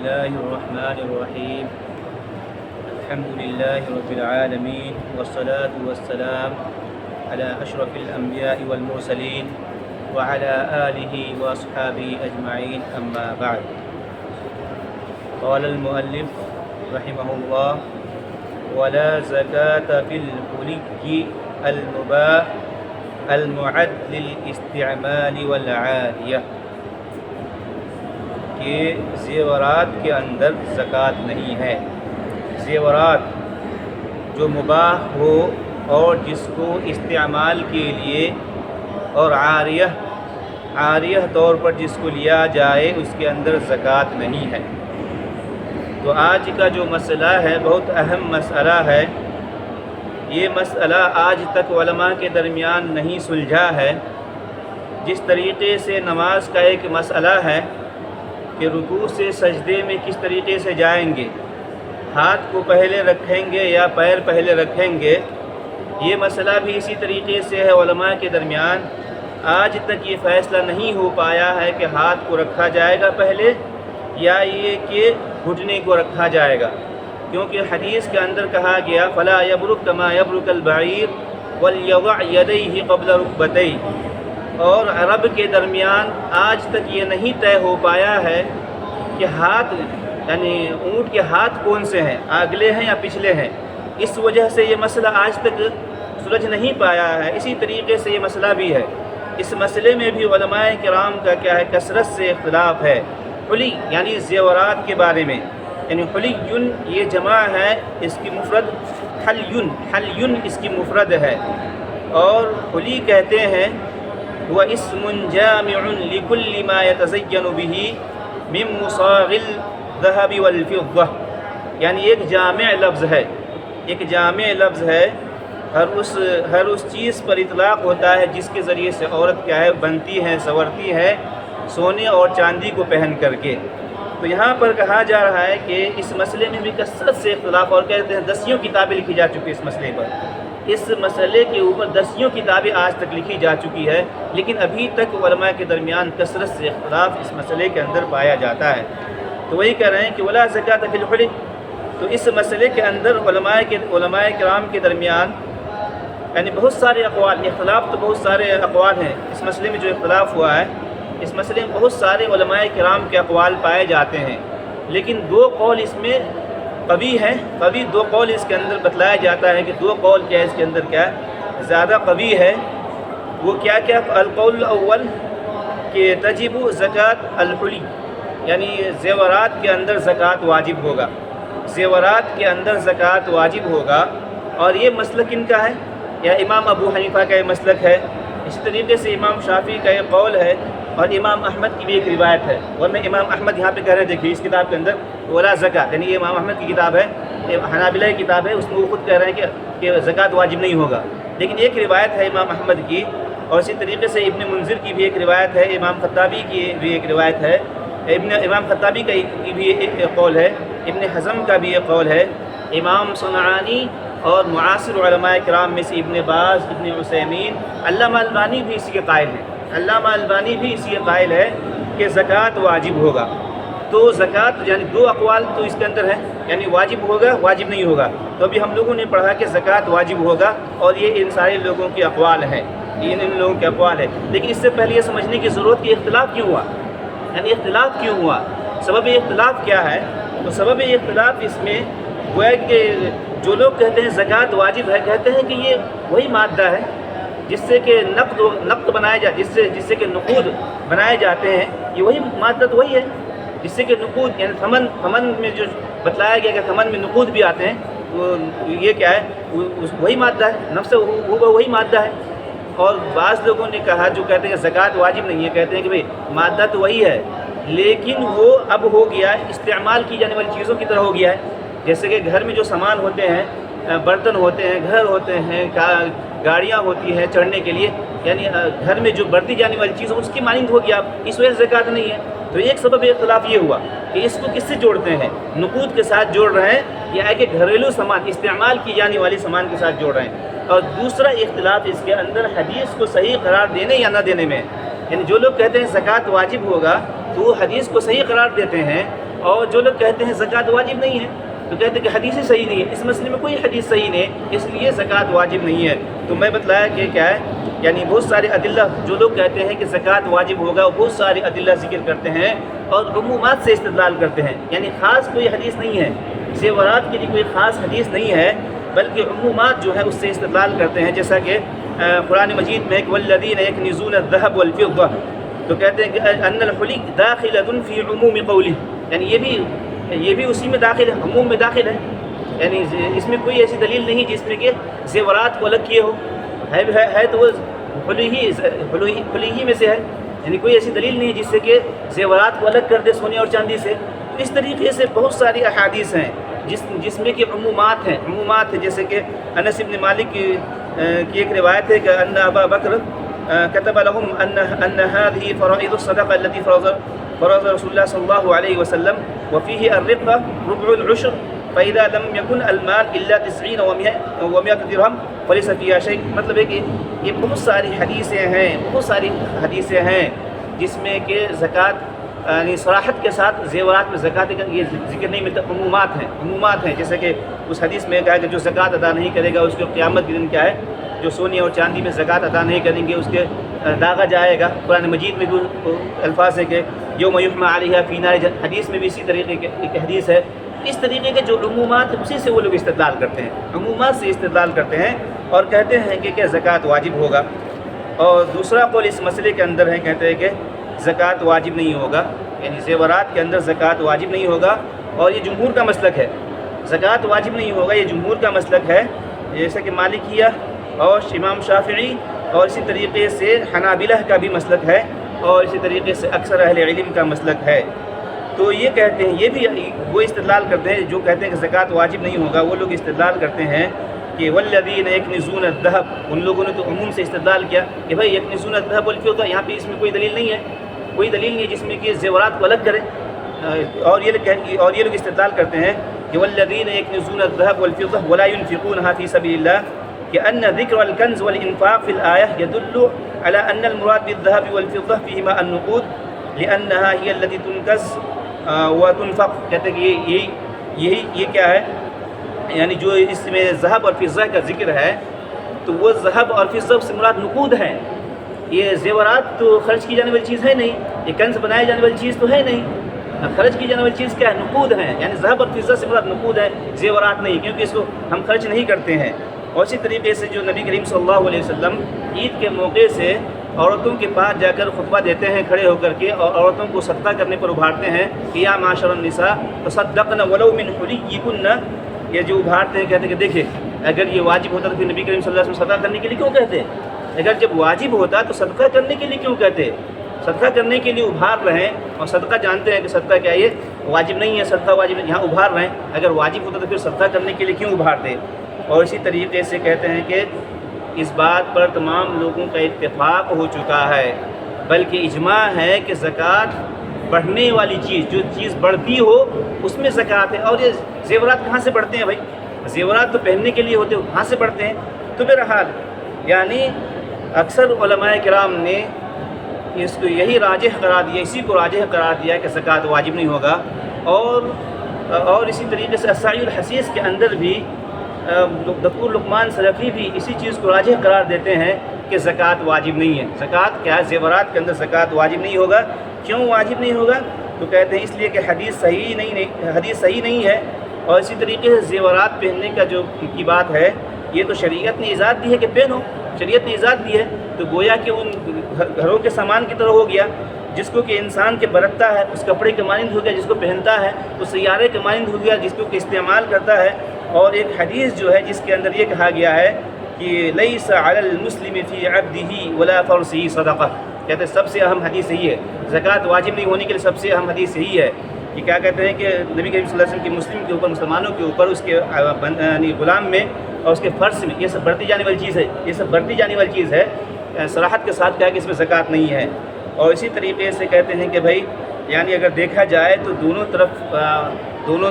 الله الرحمن الرحيم. الحمد لله رب العالمين، والصلاة والسلام على أشرف الأنبياء والمرسلين وعلى آله وأصحابه أجمعين، أما بعد. قال المؤلف رحمه الله: ولا زكاة في الحلي المباح المعد للاستعمال والعاریہ، کہ زیورات کے اندر زکوٰۃ نہیں ہے۔ زیورات جو مباح ہو اور جس کو استعمال کے لیے اور عاریہ طور پر جس کو لیا جائے اس کے اندر زکوٰۃ نہیں ہے۔ تو آج کا جو مسئلہ ہے بہت اہم مسئلہ ہے۔ یہ مسئلہ آج تک علماء کے درمیان نہیں سلجھا ہے۔ جس طریقے سے نماز کا ایک مسئلہ ہے کہ رکوع سے سجدے میں کس طریقے سے جائیں گے، ہاتھ کو پہلے رکھیں گے یا پیر پہلے رکھیں گے، یہ مسئلہ بھی اسی طریقے سے ہے علماء کے درمیان۔ آج تک یہ فیصلہ نہیں ہو پایا ہے کہ ہاتھ کو رکھا جائے گا پہلے یا یہ کہ گھٹنے کو رکھا جائے گا، کیونکہ حدیث کے اندر کہا گیا فلا یبرک کما یبرک البعیر ولیضع یدیہ قبل رکبتیہ۔ اور عرب کے درمیان آج تک یہ نہیں طے ہو پایا ہے کہ ہاتھ یعنی اونٹ کے ہاتھ کون سے ہیں، اگلے ہیں یا پچھلے ہیں۔ اس وجہ سے یہ مسئلہ آج تک سلجھ نہیں پایا ہے۔ اسی طریقے سے یہ مسئلہ بھی ہے۔ اس مسئلے میں بھی علماء کرام کا کیا ہے، کثرت سے اختلاف ہے۔ حلی یعنی زیورات کے بارے میں، یعنی حلیٌ یہ جمع ہے، اس کی مفرد حلیٌ اس کی مفرد ہے۔ اور حلی کہتے ہیں وہ اسم جامع لكل ما يتزين به من مصاغ الذهب والفضة، یعنی ایک جامع لفظ ہے، ایک جامع لفظ ہے۔ ہر اس چیز پر اطلاق ہوتا ہے جس کے ذریعے سے عورت کیا ہے بنتی ہے، سنورتی ہے، سونے اور چاندی کو پہن کر کے۔ تو یہاں پر کہا جا رہا ہے کہ اس مسئلے میں بھی کثرت سے اختلاف، اور کہتے ہیں دسیوں کتابیں لکھی جا چکی اس مسئلے پر۔ اس مسئلے کے اوپر دسیوں کتابیں آج تک لکھی جا چکی ہے، لیکن ابھی تک علماء کے درمیان کثرت سے اختلاف اس مسئلے کے اندر پایا جاتا ہے۔ تو وہی کہہ رہے ہیں کہ ولا زکاۃ فی الحلی۔ تو اس مسئلے کے اندر علماء کرام کے درمیان یعنی بہت سارے اقوال، اختلاف تو بہت سارے اقوال ہیں اس مسئلے میں۔ جو اختلاف ہوا ہے اس مسئلے میں بہت سارے علماء کرام کے اقوال پائے جاتے ہیں، لیکن دو قول اس میں قوی ہیں۔ قوی دو قول اس کے اندر بتلایا جاتا ہے کہ دو قول کیا ہے اس کے اندر کیا زیادہ قوی ہے۔ وہ کیا القول الاول کہ تجب زکوٰۃ الحلی، یعنی زیورات کے اندر زکوٰۃ واجب ہوگا، زیورات کے اندر زکوٰۃ واجب ہوگا۔ اور یہ مسلک ان کا ہے، یا امام ابو حنیفہ کا یہ مسلک ہے۔ اسی طریقے سے امام شافعی کا یہ قول ہے، اور امام احمد کی بھی ایک روایت ہے۔ ورنہ امام احمد یہاں پہ کہہ رہے ہیں، دیکھیے اس کتاب کے اندر ولا زکاۃ، یعنی یہ امام احمد کی کتاب ہے، یہ حنابلہ کی کتاب ہے، اس میں وہ خود کہہ رہے ہیں کہ زکوٰۃ واجب نہیں ہوگا، لیکن ایک روایت ہے امام احمد کی۔ اور اسی طریقے سے ابن منذر کی بھی ایک روایت ہے، امام خطابی کی بھی ایک روایت ہے، امام خطابی کی بھی ایک قول ہے، ابن حزم کا بھی ایک قول ہے، امام صنعانی اور معاصر علماء کرام میں سے ابن باز، ابن عثیمین، علامہ البانی بھی اسی کے قائل ہیں، علامہ البانی بھی اسی کے قائل ہے کہ زکوٰۃ واجب ہوگا۔ تو زکوٰۃ یعنی دو اقوال تو اس کے اندر ہیں، یعنی واجب ہوگا، واجب نہیں ہوگا۔ تو ابھی ہم لوگوں نے پڑھا کہ زکوٰۃ واجب ہوگا، اور یہ ان سارے لوگوں کے اقوال ہیں، ان لوگوں کے اقوال ہے۔ لیکن اس سے پہلے یہ سمجھنے کی ضرورت کہ اختلاف کیوں ہوا، یعنی اختلاف کیوں ہوا، سبب اختلاف کیا ہے۔ تو سبب اختلاف اس میں وہ ہے کہ جو لوگ کہتے ہیں زکوٰۃ واجب ہے، کہتے ہیں کہ یہ وہی مادہ ہے جس سے کہ نقد بنایا جائے، جس سے کہ نقود بنائے جاتے ہیں، یہ وہی مادہ تو وہی ہے جس سے کہ نقود یعنی ثمن میں جو بتلایا گیا کہ ثمن میں نقود بھی آتے ہیں، وہ یہ کیا ہے وہی مادہ ہے، نفس وہی مادہ ہے۔ اور بعض لوگوں نے کہا جو کہتے ہیں کہ زکوٰۃ واجب نہیں ہے، کہتے ہیں کہ بھئی مادہ تو وہی ہے، لیکن وہ اب ہو گیا استعمال کی جانے والی چیزوں کی طرح ہو گیا ہے۔ جیسے کہ گھر میں جو سامان ہوتے ہیں، برتن ہوتے ہیں، گھر ہوتے ہیں، گاڑیاں ہوتی ہیں چڑھنے کے لیے، یعنی گھر میں جو برتی جانے والی چیز اس کی مانند ہو گیا، اس وجہ سے زکوٰۃ نہیں ہے۔ تو ایک سبب اختلاف یہ ہوا کہ اس کو کس سے جوڑتے ہیں، نقود کے ساتھ جوڑ رہے ہیں یا کہ گھریلو سامان استعمال کی جانے والی سامان کے ساتھ جوڑ رہے ہیں۔ اور دوسرا اختلاف اس کے اندر حدیث کو صحیح قرار دینے یا نہ دینے میں، یعنی جو لوگ کہتے ہیں زکوٰۃ واجب ہوگا تو وہ حدیث کو صحیح قرار دیتے ہیں، اور جو لوگ کہتے ہیں زکوٰۃ واجب نہیں ہے تو کہتے ہیں کہ حدیث ہی صحیح نہیں ہے، اس مسئلے میں کوئی حدیث صحیح نہیں ہے، اس لیے زکوٰۃ واجب نہیں ہے۔ تو میں بتلایا کہ کیا ہے، یعنی بہت سارے ادلہ جو لوگ کہتے ہیں کہ زکوٰۃ واجب ہوگا وہ بہت سارے ادلہ ذکر کرتے ہیں اور عمومات سے استدلال کرتے ہیں، یعنی خاص کوئی حدیث نہیں ہے، زیورات کے لیے کوئی خاص حدیث نہیں ہے، بلکہ عمومات جو ہے اس سے استدلال کرتے ہیں، جیسا کہ قرآن مجید میں والذین یکنزون الذهب والفضة، تو کہتے ہیں کہ ان الحلی داخلۃ فی عموم قولہ، یعنی یہ بھی اسی میں داخل ہے، عموم میں داخل ہے، یعنی اس میں کوئی ایسی دلیل نہیں جس میں کہ زیورات کو الگ کیے ہو، ہے تو وہ حلی ہی میں سے ہے، یعنی کوئی ایسی دلیل نہیں جس سے کہ زیورات کو الگ کر دے سونے اور چاندی سے۔ اس طریقے سے بہت ساری احادیث ہیں جس میں کہ عمومات ہیں، جیسے کہ انس بن مالک کی ایک روایت ہے کہ ان ابا بکر كتب لهم ان هذه فرائض الصدقه التي فرض رسول الله صلى الله عليه وسلم وفيه الرقه ربع العشر فاذا لم يكن المال الا 90 و100 درهم فليس فيها شيء۔ مطلب ہے کہ یہ بہت ساری حدیثیں ہیں جس میں کہ زکوٰۃ یعنی صراحت کے ساتھ زیورات میں زکوٰۃ یہ ذکر نہیں ملتا، عمومات ہیں، جیسے کہ اس حدیث میں کہا کہ جو زکوٰۃ ادا نہیں کرے گا اس کو قیامت کے دن کیا ہے، جو سونے اور چاندی میں زکوٰۃ ادا نہیں کریں گے اس کے داغا جائے گا۔ قرآن مجید میں بھی الفاظ ہے کہ یوم یحمى علیہا فی نار جہنم، حدیث میں بھی اسی طریقے کے ایک حدیث ہے۔ اس طریقے کے جو عمومات ہیں اسی سے وہ لوگ استدلال کرتے ہیں، عمومات سے استدلال کرتے ہیں اور کہتے ہیں کہ کیا زکوٰۃ واجب ہوگا۔ اور دوسرا قول اس مسئلے کے اندر ہے، کہتے ہیں کہ زکوٰۃ واجب نہیں ہوگا، یعنی زیورات کے اندر زکوٰۃ واجب نہیں ہوگا، اور یہ جمہور کا مسلک ہے، زکوٰۃ واجب نہیں ہوگا، یہ جمہور کا مسلک ہے، جیسا کہ مالکیہ اور امام شافعی اور اسی طریقے سے حنابلہ کا بھی مسلک ہے، اور اسی طریقے سے اکثر اہل علم کا مسلک ہے۔ تو یہ کہتے ہیں، یہ بھی وہ استدلال کرتے ہیں جو کہتے ہیں کہ زکوٰۃ واجب نہیں ہوگا، وہ لوگ استدلال کرتے ہیں کہ والذین یکنزون الذهب، ان لوگوں نے تو عموم سے استدلال کیا کہ بھائی یکنزون الذهب والفضة، یہاں پہ اس میں کوئی دلیل نہیں ہے، کوئی دلیل نہیں ہے جس میں کہ زیورات کو الگ کرے، اور یہ لوگ استدلال کرتے ہیں کہ والذین یکنزون الذهب والفضة ولا ينفقونها في سبيل الله، کہ ان ذکر الکنز والانفاق فی الآیہ يدل على ان المراد بالذهب والفضة فيهما النقود لأنها هي التي تنكز وتنفق۔ کہتے ہیں کہ یہ کیا ہے، یعنی جو اس میں ذهب اور فضہ کا ذکر ہے تو وہ ذهب اور فضہ سے مراد نقود ہیں، یہ زیورات تو خرچ کی جانے والی چیز ہے نہیں، یہ کنز بنائے جانے والی چیز تو ہے نہیں، خرچ کی جانے والی چیز کیا ہے، نقود ہیں، یعنی ذهب اور فضہ سے مراد نقود ہے، زیورات نہیں، کیونکہ اس کو ہم خرچ نہیں کرتے ہیں۔ اور اسی طریقے سے جو نبی کریم صلی اللہ علیہ وسلم عید کے موقع سے عورتوں کے پاس جا کر خطبہ دیتے ہیں کھڑے ہو کر کے، اور عورتوں کو صدقہ کرنے پر ابھارتے ہیں کہ یا معاشر النساء تصدقن ولو من حلیکن، یہ جو ابھارتے ہیں، کہتے ہیں کہ دیکھیں اگر یہ واجب ہوتا تو پھر نبی کریم صلی اللہ علیہ وسلم صدقہ کرنے کے لیے کیوں کہتے، اگر جب واجب ہوتا تو صدقہ کرنے کے لیے کیوں کہتے، صدقہ کرنے کے لیے ابھار رہے ہیں، اور صدقہ جانتے ہیں کہ صدقہ کیا یہ واجب نہیں ہے، صدقہ واجب نہیں، یہاں ابھار رہے ہیں، اگر واجب ہوتا تو پھر صدقہ کرنے کے لیے کیوں ابھارتے۔ اور اسی طریقے سے کہتے ہیں کہ اس بات پر تمام لوگوں کا اتفاق ہو چکا ہے، بلکہ اجماع ہے کہ زکوٰۃ بڑھنے والی چیز، جو چیز بڑھتی ہو اس میں زکوٰۃ ہے۔ اور یہ زیورات کہاں سے بڑھتے ہیں بھائی، زیورات تو پہننے کے لیے ہوتے ہیں، کہاں سے بڑھتے ہیں؟ تو بہرحال یعنی اکثر علماء کرام نے اس کو یہی راجح قرار دیا، اسی کو راجح قرار دیا کہ زکوٰۃ واجب نہیں ہوگا۔ اور اسی طریقے سے السعی الحثیث کے اندر بھی دکتور لقمان سلفی بھی اسی چیز کو راجح قرار دیتے ہیں کہ زکوٰۃ واجب نہیں ہے۔ زکوٰۃ کیا ہے، زیورات کے اندر زکوٰۃ واجب نہیں ہوگا۔ کیوں واجب نہیں ہوگا؟ تو کہتے ہیں اس لیے کہ حدیث صحیح نہیں ہے، اور اسی طریقے سے زیورات پہننے کا جو کی بات ہے یہ تو شریعت نے ایجاد دی ہے کہ پہنو، شریعت نے ایجاد دی ہے، تو گویا کہ ان گھروں کے سامان کی طرح ہو گیا، جس کو کہ انسان کے برتتا ہے اس کپڑے کے مانند ہو گیا، جس کو پہنتا ہے تو سیارے کے مانند ہو گیا، جس کو کہ استعمال کرتا ہے۔ اور ایک حدیث جو ہے جس کے اندر یہ کہا گیا ہے کہ لیس علی المسلم فی عبدہ ولا فرسہ صدقہ، کہتے ہیں سب سے اہم حدیث یہی ہے، زکوٰۃ واجب نہیں ہونے کے لیے سب سے اہم حدیث یہی ہے کہ کیا کہتے ہیں کہ نبی کریم صلی اللہ علیہ وسلم کے مسلم کے اوپر، مسلمانوں کے اوپر، اس کے غلام میں اور اس کے فرس میں، یہ سب بڑھتی جانے والی چیز ہے، یہ سب بڑھتی جانے والی چیز ہے، صراحت کے ساتھ کہا کہ اس میں زکوٰۃ نہیں ہے۔ اور اسی طریقے سے کہتے ہیں کہ بھائی یعنی اگر دیکھا جائے تو دونوں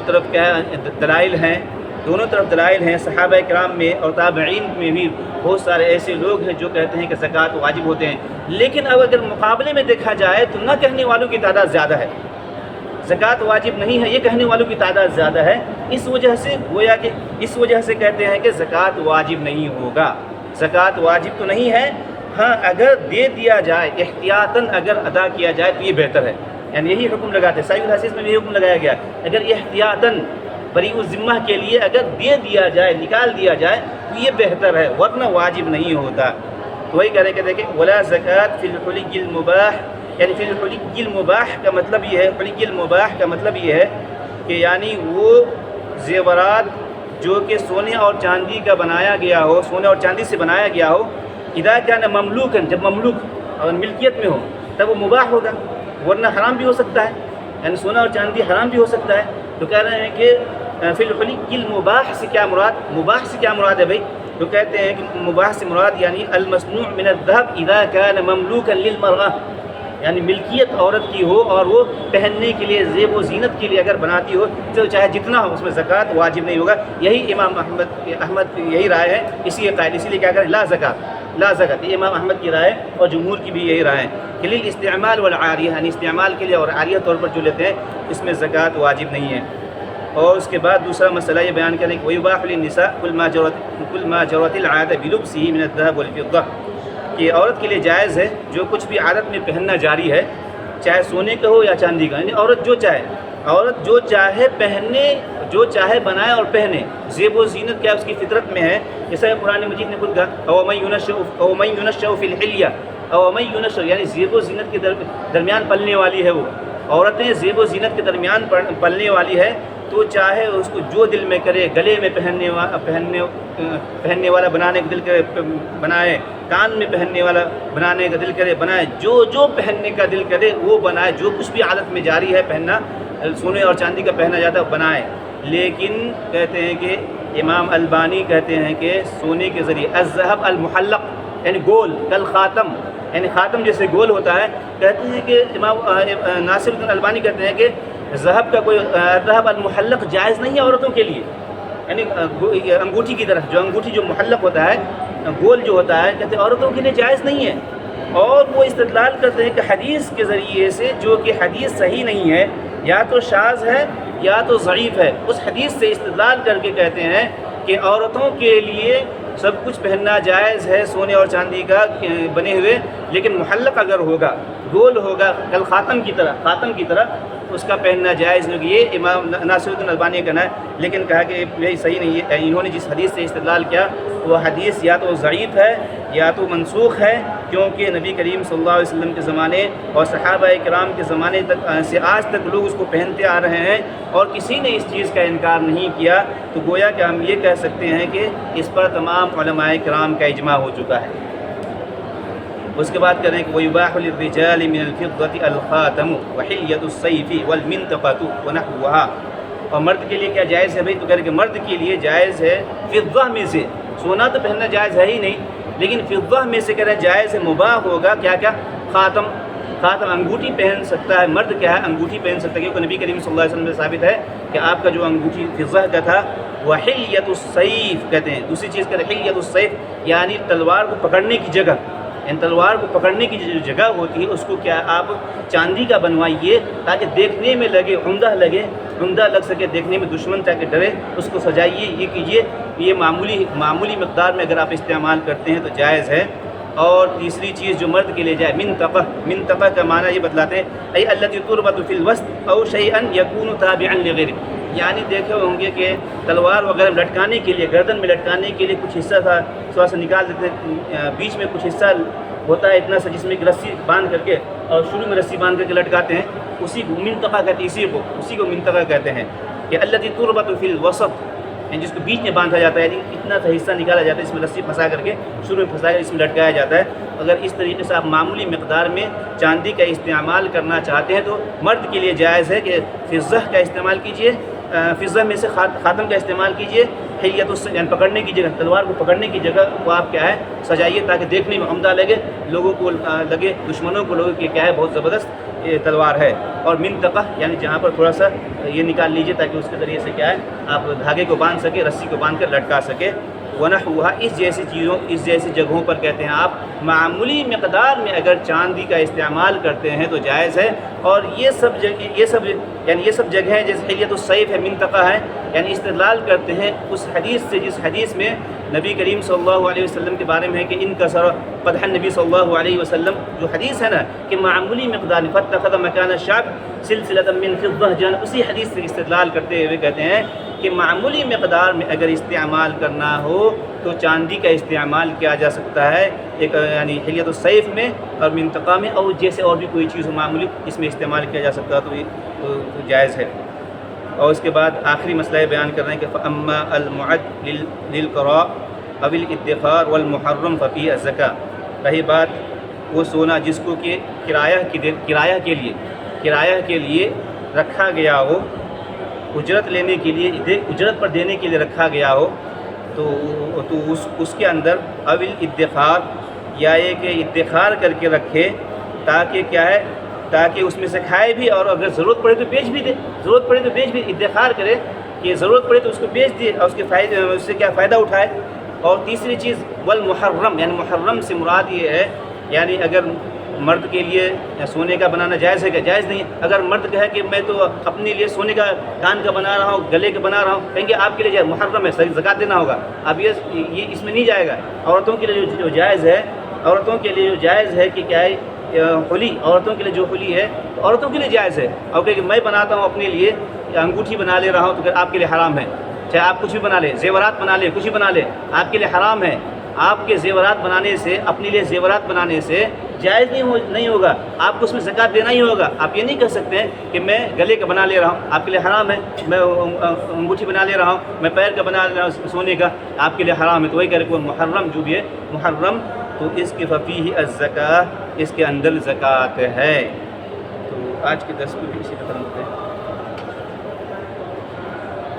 طرف کیا دلائل ہیں، دونوں طرف دلائل ہیں، صحابہ کرام میں اور تابعین میں بھی بہت سارے ایسے لوگ ہیں جو کہتے ہیں کہ زکوٰۃ واجب ہوتے ہیں، لیکن اب اگر مقابلے میں دیکھا جائے تو نہ کہنے والوں کی تعداد زیادہ ہے، زکوٰۃ واجب نہیں ہے، یہ کہنے والوں کی تعداد زیادہ ہے، اس وجہ سے گویا کہ اس وجہ سے کہتے ہیں کہ زکوٰۃ واجب نہیں ہوگا، زکوٰۃ واجب تو نہیں ہے، ہاں اگر دے دیا جائے احتیاطاً اگر ادا کیا جائے تو یہ بہتر ہے، یعنی یہی حکم لگاتے ہیں، صحیح الحدیث میں بھی حکم لگایا گیا اگر احتیاطاً بریء الذمہ کے لیے اگر دے دیا جائے نکال دیا جائے تو یہ بہتر ہے، ورنہ واجب نہیں ہوتا۔ تو وہی کہہ رہے کہ دیکھیں ولا زکوٰۃ فی الحلی المباح، یعنی فی الحلی المباح کا مطلب یہ ہے، حلی المباح کا مطلب یہ ہے کہ یعنی وہ زیورات جو کہ سونے اور چاندی کا بنایا گیا ہو، سونے اور چاندی سے بنایا گیا ہو، اذا کان مملوکا، جب مملوک اور ملکیت میں ہو تب وہ مباح ہوگا، ورنہ حرام بھی ہو سکتا ہے، یعنی سونا اور چاندی حرام بھی ہو سکتا ہے۔ تو کہہ رہے ہیں کہ فی الحلی المباح سے کیا مراد، مباح سے کیا مراد ہے بھائی؟ تو کہتے ہیں کہ مباح سے مراد یعنی المصنوع من الذهب اذا كان مملوكا للمرأة، یعنی ملکیت عورت کی ہو اور وہ پہننے کے لیے زیب و زینت کے لیے اگر بناتی ہو تو چاہے جتنا ہو اس میں زکوٰۃ واجب نہیں ہوگا۔ یہی امام احمد یہی رائے ہے، اسی قائل، اسی لیے کیا کریں لا زکوٰۃ، لا زکوٰۃ، یہ امام احمد کی رائے اور جمہور کی بھی یہی رائے ہے کہ للاستعمال والعاریہ، یعنی استعمال کے لیے اور عاریہ طور پر جو لیتے ہیں اس میں زکوٰۃ واجب نہیں ہے۔ اور اس کے بعد دوسرا مسئلہ یہ بیان کریں کہ ویباح للنساء کل ما جرت العادة بلبسه من الذهب والفضة، کہ عورت کے لیے جائز ہے جو کچھ بھی عادت میں پہننا جاری ہے، چاہے سونے کا ہو یا چاندی کا، یعنی عورت جو چاہے پہننے، جو چاہے بنائے اور پہنے، زیب و زینت کیا اس کی فطرت میں ہے، جیسا قرآن مجید نے خود کہا او من ينشأ فی الحلیہ، او من ينشأ یعنی زیب و زینت کے درمیان پلنے والی ہے، وہ عورتیں زیب و زینت کے درمیان پلنے والی ہے، تو چاہے اس کو جو دل میں کرے، گلے میں پہننے والا بنانے کا دل کرے بنائے، کان میں پہننے والا بنانے کا دل کرے بنائے، جو پہننے کا دل کرے وہ بنائے، جو کچھ بھی عادت میں جاری ہے پہننا، سونے اور چاندی کا پہنا جاتا ہے بنائے۔ لیکن کہتے ہیں کہ امام البانی کہتے ہیں کہ سونے کے ذریعے الذهب المحلق یعنی گول، کل خاتم یعنی خاتم جیسے گول ہوتا ہے، کہتے ہیں کہ امام ناصر الدین البانی کہتے ہیں کہ ذہب کا کوئی الذهب المحلق جائز نہیں ہے عورتوں کے لیے، یعنی انگوٹھی کی طرح جو انگوٹھی جو محلق ہوتا ہے، گول جو ہوتا ہے، کہتے ہیں عورتوں کے لیے جائز نہیں ہے۔ اور وہ استدلال کرتے ہیں کہ حدیث کے ذریعے سے، جو کہ حدیث صحیح نہیں ہے، یا تو شاذ ہے یا تو ضعیف ہے، اس حدیث سے استدلال کر کے کہتے ہیں کہ عورتوں کے لیے سب کچھ پہننا جائز ہے سونے اور چاندی کا بنے ہوئے، لیکن محلق اگر ہوگا، گول ہوگا کل خاتم کی طرح اس کا پہننا جائز نہیں، یہ امام ناصر الدین البانی کا کہنا ہے، لیکن کہا کہ یہ صحیح نہیں ہے، انہوں نے جس حدیث سے استدلال کیا وہ حدیث یا تو ضعیف ہے یا تو منسوخ ہے، کیونکہ نبی کریم صلی اللہ علیہ وسلم کے زمانے اور صحابہ کرام کے زمانے تک سے آج تک لوگ اس کو پہنتے آ رہے ہیں اور کسی نے اس چیز کا انکار نہیں کیا، تو گویا کہ ہم یہ کہہ سکتے ہیں کہ اس پر تمام علماء کرام کا اجماع ہو چکا ہے۔ اس کے بعد کریں کہ وَيُبَاحُ لِلرِّجَالِ مِنَ الْفِضَّةِ الْخَاتَمُ وَحِلْيَةُ السَّيْفِ وَالْمِنْطَقَةُ وَنَحْوُهَا، اور مرد کے لیے کیا جائز ہے بھائی؟ تو کہہ رہے کہ مرد کے لیے جائز ہے فضہ میں سے، سونا تو پہننا جائز ہے ہی نہیں، لیکن فضہ میں سے کہہ رہے ہیں جائز ہے، مباح ہوگا کیا خاتم انگوٹھی پہن سکتا ہے مرد، کیا ہے انگوٹھی پہن سکتا ہے، کیونکہ نبی کریم صلی اللہ علیہ وسلم سے ثابت ہے کہ آپ کا جو انگوٹھی فضہ کا تھا، وَحِلْيَةُ السَّيْفِ کہتے ہیں، دوسری چیز کہتے ہیں حِلْيَةُ السَّيْفِ یعنی تلوار کو پکڑنے کی جگہ، ان تلوار کو پکڑنے کی جو جگہ ہوتی ہے اس کو کیا آپ چاندی کا بنوائیے تاکہ دیکھنے میں لگے، عمدہ لگ سکے، دیکھنے میں دشمن تاکہ ڈرے، اس کو سجائیے، یہ کیجئے، یہ معمولی مقدار میں اگر آپ استعمال کرتے ہیں تو جائز ہے۔ اور تیسری چیز جو مرد کے لیے جائے منطقہ کا معنی یہ بتلاتے ہیں ای التی تربط فی الوسط او شیئا یکون تابعا لغیرہ، یعنی دیکھے ہوں گے کہ تلوار وغیرہ لٹکانے کے لیے، گردن میں لٹکانے کے لیے کچھ حصہ تھا تھوڑا سا نکال دیتے ہیں، بیچ میں کچھ حصہ ہوتا ہے اتنا سا جس میں ایک رسی باندھ کر کے اور شروع میں رسی باندھ کر کے لٹکاتے ہیں، اسی کو منطقہ کہتے ہیں، اسی کو منطقہ کہتے ہیں کہ التی تربط فی الوسط، یعنی جس کو بیچ میں باندھا جاتا ہے، یعنی اتنا سا حصہ نکالا جاتا ہے، اس میں رسی پھنسا کر کے شروع میں پھنسا کر اس میں لٹکایا جاتا ہے۔ اگر اس طریقے سے آپ معمولی مقدار میں چاندی کا استعمال کرنا چاہتے ہیں تو مرد کے لیے جائز ہے کہ فضہ کا استعمال کیجئے، فضہ میں سے خاتم کا استعمال کیجئے، یعنی پکڑنے کی جگہ، تلوار کو پکڑنے کی جگہ کو آپ کیا ہے سجائیے تاکہ دیکھنے میں عمدہ لگے، لوگوں کو لگے، دشمنوں کو لوگوں کہ کیا ہے بہت زبردست یہ تلوار ہے۔ اور منطقہ یعنی جہاں پر تھوڑا سا یہ نکال لیجئے تاکہ اس کے ذریعے سے کیا ہے آپ دھاگے کو باندھ سکے، رسی کو باندھ کر لٹکا سکے۔ ونحوها اس جیسی چیزوں اس جیسی جگہوں پر کہتے ہیں آپ معمولی مقدار میں اگر چاندی کا استعمال کرتے ہیں تو جائز ہے۔ اور یہ سب جگہیں جیسے حلیۃ السیف ہے، منطقہ ہے، یعنی استدلال کرتے ہیں اس حدیث سے جس حدیث میں نبی کریم صلی اللہ علیہ وسلم کے بارے میں ہے کہ ان کا سر قدح نبی صلی اللہ علیہ وسلم، جو حدیث ہے نا کہ معمولی مقدار فاتخذ مکان الشعب سلسلۃ من فضہ، جان اسی حدیث سے استدلال کرتے ہوئے کہتے ہیں کہ معمولی مقدار میں اگر استعمال کرنا ہو تو چاندی کا استعمال کیا جا سکتا ہے، ایک یعنی حلیۃ السیف میں اور منطقہ میں، اور جیسے اور بھی کوئی چیز معمولی اس میں استعمال کیا جا سکتا ہے تو یہ جائز ہے۔ اور اس کے بعد آخری مسئلہ بیان کر رہے ہیں کہ فَأَمَّا الْمُعَدْ لِلْقَرَاءِ أَوِ الْإِدِّخَارِ وَالْمُحَرَّمُ فَفِيهِ الزَّكَاةُ، رہی بات وہ سونا جس کو کہ کرایہ کے لیے رکھا گیا ہو، اجرت لینے کے لیے، اجرت پر دینے کے لیے رکھا گیا ہو، تو اس کے اندر اول ادخار، یا یہ کہ ادخار کر کے رکھے تاکہ کیا ہے، تاکہ اس میں سے کھائے بھی اور اگر ضرورت پڑے تو بیچ بھی دے، ضرورت پڑے تو بیچ بھی، ادخار کرے کہ ضرورت پڑے تو اس کو بیچ دے اور اس سے کیا فائدہ اٹھائے۔ اور تیسری چیز والمحرم، یعنی محرم سے مراد یہ ہے یعنی اگر مرد کے لیے سونے کا بنانا جائز ہے کہ جائز نہیں، اگر مرد کہے کہ میں تو اپنے لیے سونے کا کان کا بنا رہا ہوں، گلے کا بنا رہا ہوں، کہیں گے آپ کے لیے محرم ہے، زکوٰۃ دینا ہوگا، اب یہ اس میں نہیں جائے گا۔ عورتوں کے لیے جو جائز ہے، عورتوں کے لیے جو جائز ہے کہ کیا ہے حلی، عورتوں کے لیے جو حلی ہے تو عورتوں کے لیے جائز ہے، اور کہ میں بناتا ہوں اپنے لیے انگوٹھی بنا لے رہا ہوں تو آپ کے لیے حرام ہے، چاہے آپ کچھ بھی بنا لیں، زیورات بنا لیں، کچھ بھی بنا لیں، آپ کے لیے حرام ہے۔ آپ کے زیورات بنانے سے، اپنے لیے زیورات بنانے سے جائز نہیں ہوگا، آپ کو اس میں زکوٰۃ دینا ہی ہوگا۔ آپ یہ نہیں کہہ سکتے ہیں کہ میں گلے کا بنا لے رہا ہوں، آپ کے لیے حرام ہے، میں انگوٹھی بنا لے رہا ہوں، میں پیر کا بنا لے رہا ہوں سونے کا، آپ کے لیے حرام ہے۔ تو وہی کہہ رہے کہ محرم جو بھی ہے محرم، تو اس کے ففیہ الزکاۃ، اس کے اندر زکوٰۃ ہے۔ تو آج کے درس کو بھی اسی طرح ختم کرتے ہیں۔